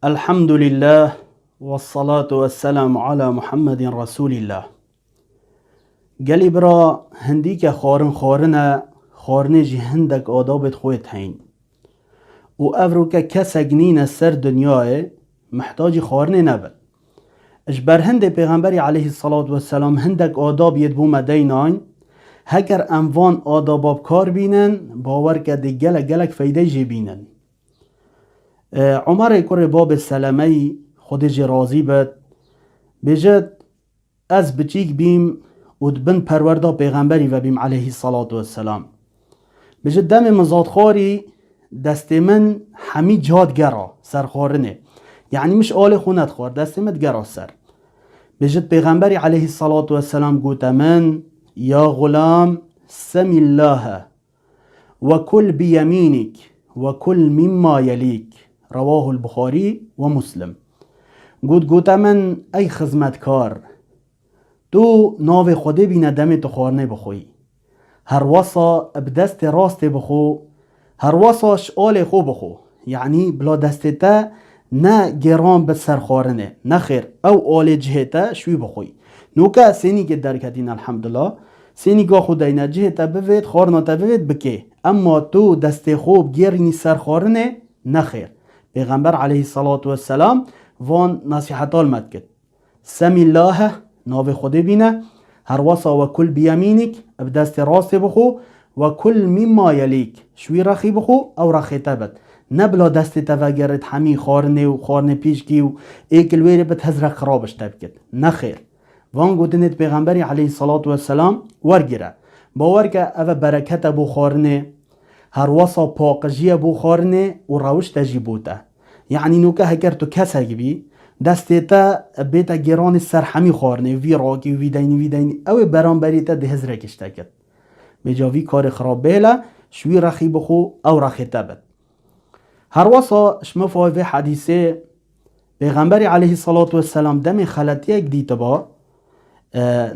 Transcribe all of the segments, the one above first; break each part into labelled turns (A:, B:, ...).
A: الحمد لله والصلاة والسلام على محمد رسول الله. گلی برا هندی که خارن جی هندک آدابت خویت هین و افرو که کسک نین سر دنیای محتاج خارنه نبد. اش بر هند پیغمبری علیه الصلاة والسلام هندک آداب یدبو مدیناین هکر انوان آداباب کار بینن باور که دی گلک فیده جی بینن. عمر کر باب سلمه خود جی رازی بد بجد از بچیک بیم و دبن پروردا پیغمبری و بیم علیه الصلاة والسلام بجد دم مزادخواری دست من همی جاد گرا سرخارنه، یعنی مش آل خونت خوار دست من گرا سر. بجد پیغمبری علیه الصلاة والسلام گوت من یا غلام سمی الله و کل بیمینک و کل مما یلیک، رواه البخاری و مسلم. گوت من ای خدمتکار تو ناو خوده بینه دم تو خارنه بخوی، هر واسا بدست راست بخو، هر واساش آل خو بخو، یعنی بلا دستتا نه گران به سر خارنه نه خیر او آل جهتا شوی بخوی. نوکا سینی که درکتین الحمدلله سینی که خودینه جهتا بوید خارناتا بوید بکه، اما تو دست خوب گیرینی سر خارنه نه خیر. پیغمبر علیه الصلاة والسلام وان نصیحت آلمد کد سمی الله ناو خوده بینه، هر واسا و کل بیمینک بدست راست بخو و کل مما یلیک شوی رخی بخو او رخی تبد، نبلا دست توگرد همی خارنه و خارنه پیش کی و ایکل ویره بد هزرق خرابش تب کد نه خیر. وان گوتنید پیغمبری علیه الصلاة والسلام ورگیره باور که او برکت بو خارنه هر واسا پاقجی بو خارنه و روش تجی بوده، یعنی نوکه هکر تو کسا گبی دستیتا بیتا گران سر همی خارنه وی راکی وی دینی او برانبری تا ده هزره کشته کد بجاوی کار خراب بیلا شوی رخی بخو او رخی تبد. هر واسا شمفاوه حدیثه پیغمبری علیه الصلاة والسلام دم خلطیه دیت با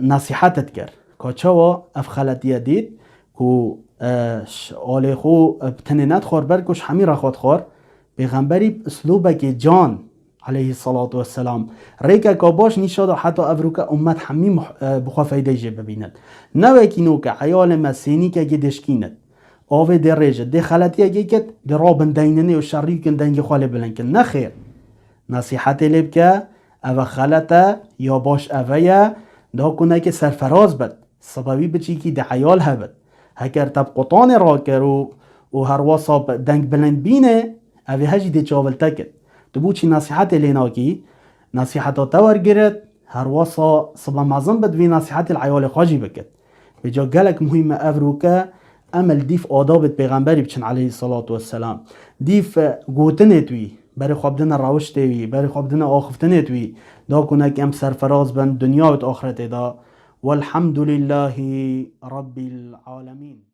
A: نصیحتت کرد که چوا اف خلطیه دید که آله خو بتنینت خور برکش همی رخوات خور. پیغمبری اسلوبه که جان علیه الصلاة والسلام ریکه که باش نیشاد حتی افروکه امت همی بخوا فیده جه ببیند نوه که نوکه حیال مسینی که گدشکیند آوه در ریجه ده خلطیه گه کد ده رابن دیننه و شریف کن دنگ خاله بلن کن نخیر. نصیحت لیب که اوه خلطه یا باش اوه یا دا کنه که سرفراز بد سببی بچی که ده حیال هبد هکر تب قطان را کرو و هر واسا دنگ بلند بینه اوه هجی ده چاول تکد دبو چی نصیحت لینا کی نصیحتا تور گرد هر واسا صبا معظم بد وی نصیحت العیال خاجی بکد. بجا گلک مهم افروکه عمل دیف آدابت پیغمبری بچن علیه الصلاة والسلام دیف گوتنت وی برای خوابدن روشت وی برای خوابدن آخفتنت وی دا کنک ام سرفراز بند دنیا و آخرت دا. والحمد لله رب العالمین.